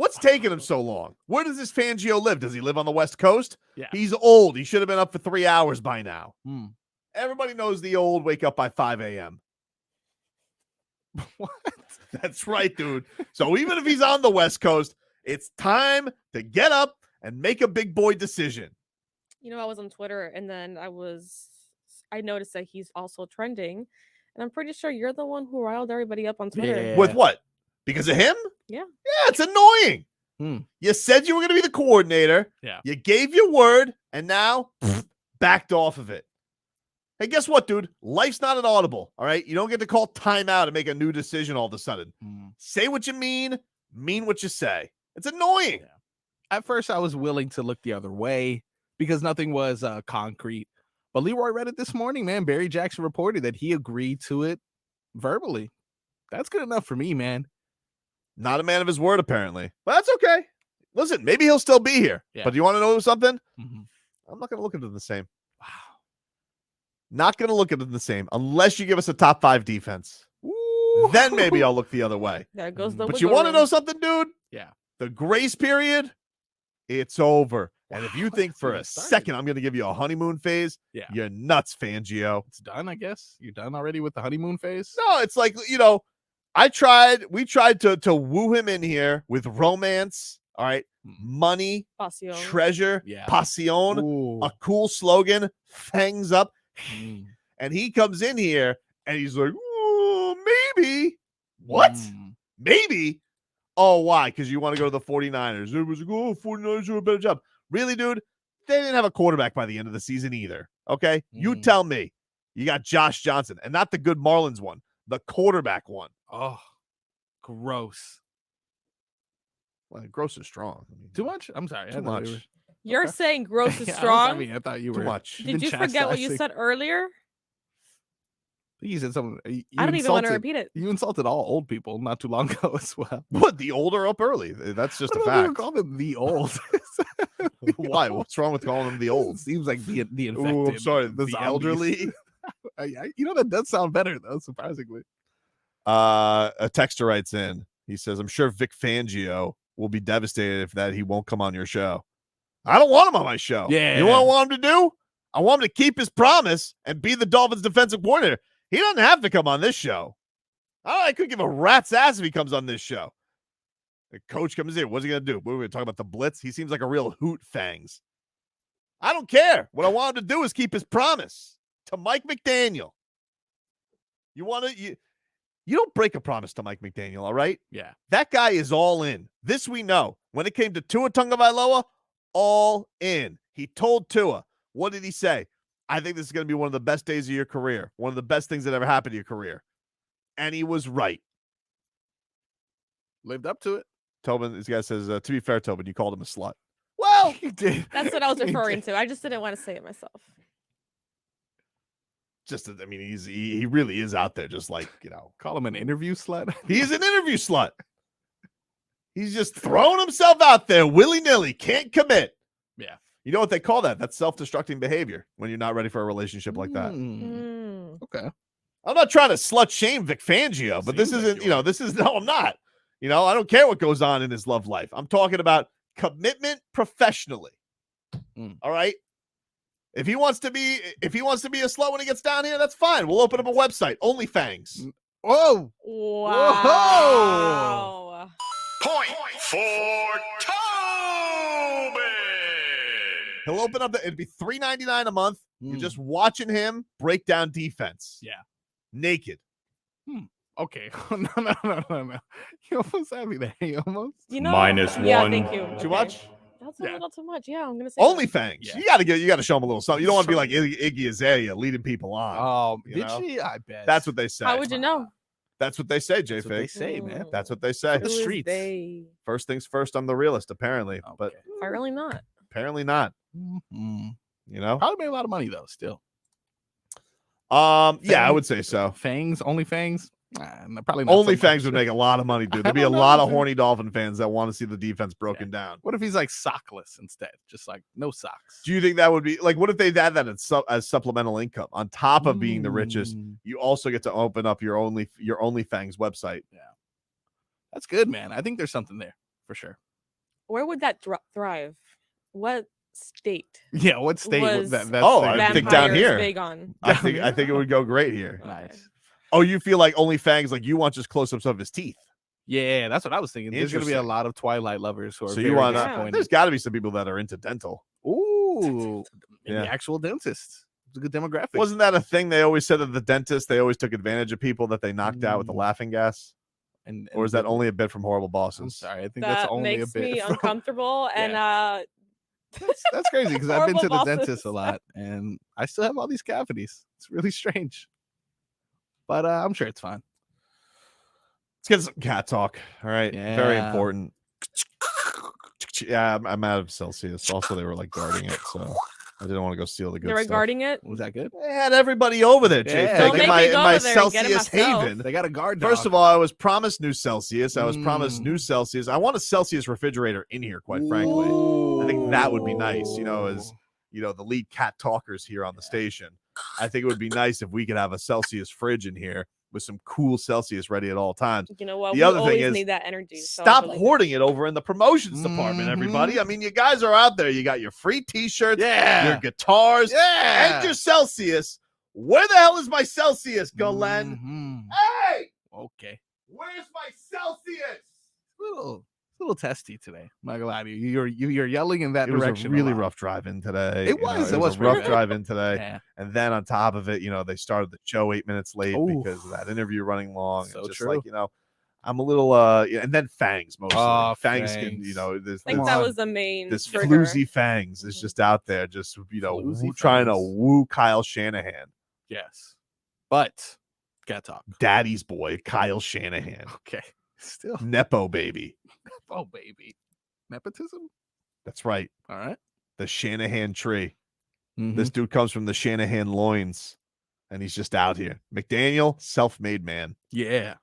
What's taking him so long? Where does this Fangio live? Does he live on the West Coast? Yeah. He's old. He should have been up for 3 hours by now. Hmm. Everybody knows the old wake up by 5 a.m. What? That's right, dude. So even if he's on the West Coast, it's time to get up and make a big boy decision. You know, I was on Twitter and then I noticed that he's also trending. And I'm pretty sure you're the one who riled everybody up on Twitter. Yeah. With what? Because of him? Yeah. Yeah, it's annoying. Hmm. You said you were going to be the coordinator. Yeah. You gave your word, and now backed off of it. Hey, guess what, dude? Life's not an audible, all right? You don't get to call timeout and make a new decision all of a sudden. Say what you mean what you say. It's annoying. Yeah. At first, I was willing to look the other way because nothing was concrete. But Leroy read it this morning, man. Barry Jackson reported that he agreed to it verbally. That's good enough for me, man. Not a man of his word, apparently. But that's okay. Listen, maybe he'll still be here. Yeah. But you want to know something? Mm-hmm. I'm not going to look at them the same. Wow. Not going to look at them the same unless you give us a top 5 defense. Ooh. Then maybe I'll look the other way. There goes the But you wiggle want to room. know something, dude? Yeah. The grace period, it's over. And if you Wow, think for a that's started. second I'm going to give you a honeymoon phase, Yeah. you're nuts, Fangio. It's done, I guess. You're done already with the honeymoon phase? No, it's like, we tried to woo him in here with romance, all right, money, Passion. treasure, Yeah. passion, Ooh. a cool slogan, fangs up. Mm. And he comes in here and he's like, ooh, maybe. What? Mm. Maybe? Oh, why? Because you want to go to the 49ers. It was like, oh, 49ers do a better job. Really, dude? They didn't have a quarterback by the end of the season either. Okay? You tell me. You got Josh Johnson, and not the good Marlins one, the quarterback one. Oh, gross. Well, gross is strong. I mean, Too much? I'm sorry. I Too thought much. you were- You're saying gross is Yeah, strong? I thought you Too were much. Did you forget what you said earlier? You said something. You I don't even want to insulted- repeat it. You insulted all old people not too long ago as well. What? The old are up early. That's just I a don't know if you fact. call them the old. The Why? old. What's wrong with calling them the old? Seems like the infected. Ooh, I'm sorry. the The zombies. elderly. That does sound better though, surprisingly. A texter writes in. He says, I'm sure Vic Fangio will be devastated if that he won't come on your show. I don't want him on my show. Yeah. You know what I want him to do? I want him to keep his promise and be the Dolphins defensive coordinator. He doesn't have to come on this show. I could give a rat's ass if he comes on this show. The coach comes in. What's he going to do? We're going to talk about the blitz. He seems like a real hoot fangs. I don't care. What I want him to do is keep his promise to Mike McDaniel. You don't break a promise to Mike McDaniel, all right? Yeah. That guy is all in. This we know. When it came to Tua Tagovailoa, all in. He told Tua, what did he say? I think this is going to be one of the best days of your career. One of the best things that ever happened to your career. And he was right. Lived up to it. Tobin, this guy says, to be fair, Tobin, you called him a slut. Well, You did. That's what I was You referring did. to. I just didn't want to say it myself. he really is out there just like, Call him an interview slut. he's an interview slut. He's just throwing himself out there willy-nilly, can't commit. Yeah. You know what they call that? That's self-destructing behavior when you're not ready for a relationship like that. Okay. I'm not trying to slut shame Vic Fangio, but this Seems like isn't, you are. no, I'm not. I don't care what goes on in his love life. I'm talking about commitment professionally. All right. If he wants to be a slut when he gets down here, that's fine. We'll open up a website, OnlyFangs. Whoa. Wow. Point for Tobin. He'll open up it'd be $3.99 a month. You're Mm. just watching him break down defense. Yeah. Naked. Okay. No. You almost had me there. You almost. Minus Yeah, one. thank you. Too Okay. much? That's a Yeah. little too much. Yeah, I'm gonna say that. OnlyFangs. Yeah. You gotta show him a little something. You don't want to be like Iggy Azalea leading people on. Oh, You did know? she? I bet. That's what they say. How would you know? That's what they say, J That's what they Fake. say, man. That's what they say. The Who is streets. they? First things first, I'm the realist, apparently. But Okay. Apparently not. apparently not. Mhm. Probably made a lot of money though. Still. Yeah, I would say so. Fangs, only Fangs. Probably not. so OnlyFangs much. would make a lot of money, dude. I There'd be a don't know, lot of dude. horny Dolphin fans that want to see the defense broken down. What if he's like sockless instead? Just like no socks. Do you think that would be like? What if they had that as supplemental income on top of being the richest? You also get to open up your OnlyFangs website. That's good, man. I think there's something there for sure. Where would that thrive? What state? Yeah, what state Was that's Oh, the- I think down vampires here. big on? I think it would go great here. Nice. Oh, you feel like only Fangs, like you want just close-ups of his teeth. Yeah, that's what I was thinking. There's going to be a Interesting. lot of Twilight lovers who are So very you want disappointed. there's got to be some people that are into dental. Ooh, and Yeah. the actual dentist. It's a good demographic. Wasn't that a thing they always said that the dentist, they always took advantage of people that they knocked out with the laughing gas? and Or is that the- only a bit from Horrible I'm Bosses? sorry. I think that's That only a makes bit. me from- uncomfortable, and That's crazy because I've been to the Horrible dentist a bosses. lot and I still have all these cavities. It's really strange. But I'm sure it's fine. Let's get some cat talk. All right. Very Yeah. important. Yeah, I'm out of Celsius. Also, they were like guarding it, so I didn't want to go steal the good they're stuff. regarding it. Was that good? They had everybody over there, Jay. Yeah. Fig, Don't in make my, me in go my over there and get it Celsius myself. haven. They got a guard First dog. of all, I was promised new Celsius. I was promised Mm. new Celsius. I want a Celsius refrigerator in here, quite frankly. I think that would be nice, as the lead cat talkers here on the station. I think it would be nice if we could have a Celsius fridge in here with some cool Celsius ready at all times. You know what? The We other thing always is, need that energy. So I Stop believe it. hoarding it over in the promotions department, everybody. I mean, you guys are out there. You got your free t-shirts, Yeah. your guitars, Yeah. and your Celsius. Where the hell is my Celsius, Galen? Mhm. Hey, Okay. where's my Celsius? It's a little testy today. I'm not gonna lie to you. You're yelling in that It was direction. a really lot. rough drive in today. It was. It was a pretty rough bad. drive in today. Yeah. And then on top of it, they started the show 8 minutes late Ooh. because of that interview running long. So and just true. like, I'm a little and then Fangs mostly. Oh, Fangs can, Fangs. this, I think Come that on. was the main this trigger. floozy Fangs is just out there, just Floozy trying to Fangs. woo Kyle Shanahan, Yes. But cat talk. daddy's boy, Kyle Shanahan, Okay. Still. Nepo baby. Oh baby. Nepotism? That's right, All right. the Shanahan tree. Mhm. This dude comes from the Shanahan loins, and he's just out here. McDaniel, self-made man. Yeah.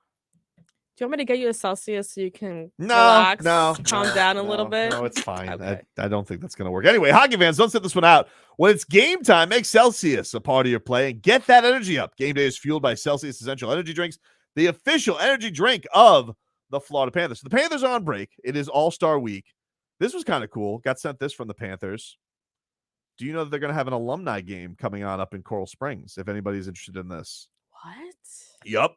Do you want me to get you a Celsius so you can No, relax, no, calm no, down a little bit? No, it's fine. Okay. I don't think that's going to work. Anyway, hockey fans, don't sit this one out. When it's game time, make Celsius a part of your play and get that energy up. Game day is fueled by Celsius Essential Energy Drinks, the official energy drink of the Florida Panthers. So the Panthers are on break. It is All-Star Week. This was kind of cool. Got sent this from the Panthers. Do you know that they're going to have an alumni game coming on up in Coral Springs, if anybody's interested in this? What? Yup.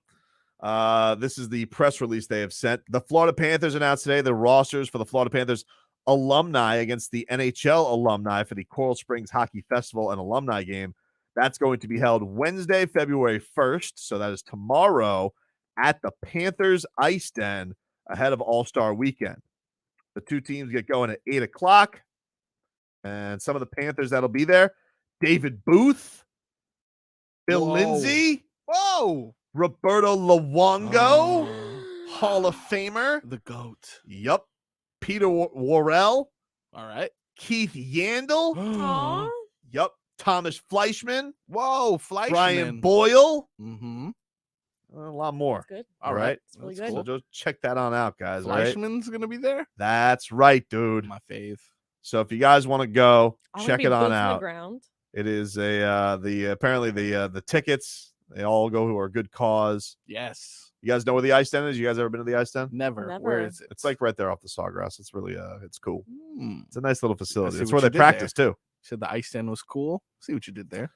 This is the press release they have sent. The Florida Panthers announced today the rosters for the Florida Panthers alumni against the NHL alumni for the Coral Springs Hockey Festival and alumni game. That's going to be held Wednesday, February 1st. So that is tomorrow at the Panthers Ice Den ahead of All-Star Weekend. The two teams get going at 8 o'clock. And some of the Panthers that'll be there, David Booth, Bill Whoa. Lindsay, Whoa. Roberto Luongo, Hall of Famer. The GOAT. Yup. Peter Worrell, All right. Keith Yandel. Aw. Yup. Thomas Fleischman, Whoa, Fleischman. Brian Boyle. Mm-hmm. A lot more. That's good. All right. It's really That's good. So just check that on out, guys. All right. Fleischman's gonna be there. That's right, dude. My fave. So if you guys want to go, I wanna check be it boots on the out. ground. It is apparently the tickets, they all go to a good cause. Yes. You guys know where the ice den is? You guys ever been to the ice den? Never. Where Never. is it? It's like right there off the Sawgrass. It's really it's cool. Hmm. It's a nice little facility. see It's what where you they did there. practice too. Said the ice den was cool. See what you did there.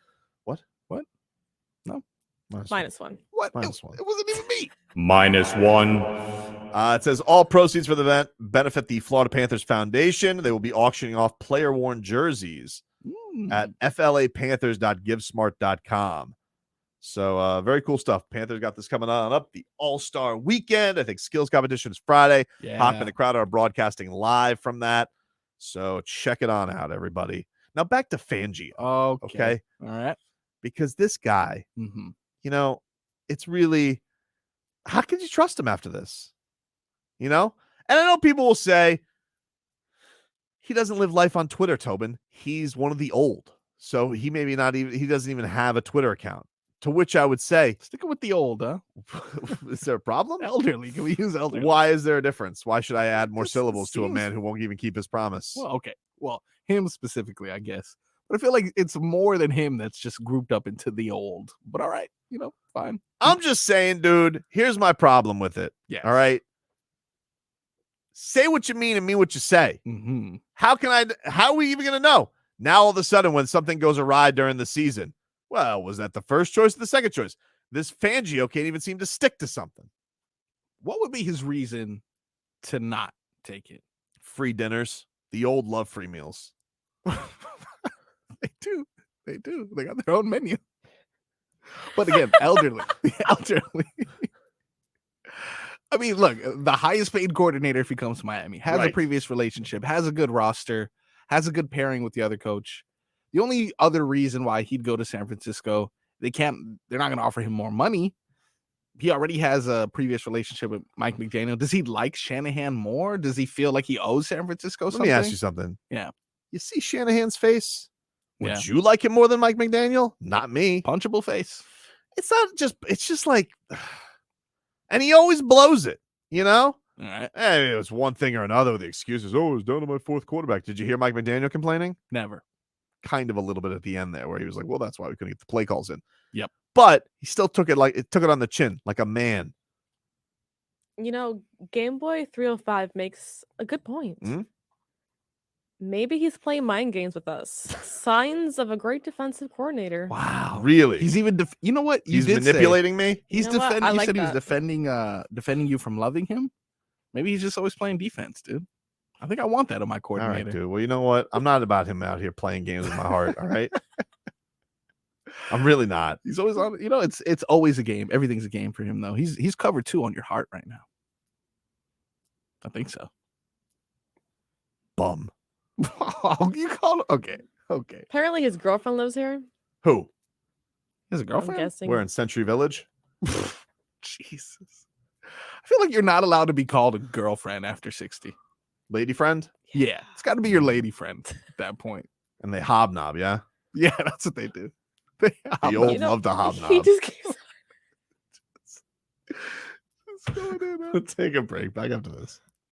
Minus one. What? Minus one. It wasn't even me. -1. It says all proceeds for the event benefit the Florida Panthers Foundation. They will be auctioning off player-worn jerseys at flapanthers.givesmart.com. So very cool stuff. Panthers got this coming on up. The All-Star Weekend. I think skills competition is Friday. Yeah. Hawk and the crowd are broadcasting live from that. So check it on out, everybody. Now back to Fangio, Okay. All right. because this guy, Mm-hmm. it's really, how could you trust him after this? And I know people will say he doesn't live life on Twitter, Tobin. He's one of the old. So he he doesn't even have a Twitter account. To which I would say, Sticking with the old, huh? is there a problem? Elderly. Can we use elderly? Why is there a difference? Why should I add more Just syllables to a seems- man who won't even keep his promise? Well, okay. Well, him specifically, I guess. But I feel like it's more than him that's just grouped up into the old. But all right, fine. I'm just saying, dude, here's my problem with it. Yeah. All right. say what you mean and mean what you say. Mm-hmm. How are we even going to know? Now, all of a sudden, when something goes awry during the season, well, was that the first choice or the second choice? This Fangio can't even seem to stick to something. What would be his reason to not take it? Free dinners. The old love free meals. They do. They do. They got their own menu. But again, elderly. The elderly. I mean, look, the highest paid coordinator, if he comes to Miami, has a Right. previous relationship, has a good roster, has a good pairing with the other coach. The only other reason why he'd go to San Francisco, they're not going to offer him more money. He already has a previous relationship with Mike McDaniel. Does he like Shanahan more? Does he feel like he owes San Francisco something? Let me ask you something. Yeah. You see Shanahan's face? Would Yeah. you like him more than Mike McDaniel? Not me. Punchable face. It's just like, and he always blows it, you know? All right. Hey, it was one thing or another with the excuses. Oh, it was down to my fourth quarterback. Did you hear Mike McDaniel complaining? Never. Kind of a little bit at the end there where he was like, well, that's why we couldn't get the play calls in. Yep. But he still took it on the chin, like a man. You know, Game Boy 305 makes a good point. Mhm. Maybe he's playing mind games with us. Signs of a great defensive coordinator. Wow. Really? He's even you know what? You He's did say manipulating me? he's You know what? defending I you like said he was that. defending you from loving him. Maybe he's just always playing defense, dude. I think I want that on my All right, coordinator. dude. Well, you know what? I'm not about him out here playing games with my heart, all right? I'm really not. He's always on, it's always a game. Everything's a game for him though. He's covered 2 on your heart right now. I think so. Bum. Oh, you call it? Okay. Apparently his girlfriend lives here. Who? He has a I'm girlfriend? guessing. We're in Century Village? Jesus. I feel like you're not allowed to be called a girlfriend after 60. Lady friend? Yeah. It's got to be your lady friend at that point. And they hobnob, yeah? Yeah, that's what they do. They The old You know, love to He hobnob. just keeps What's going on? Let's take a break. Back after this.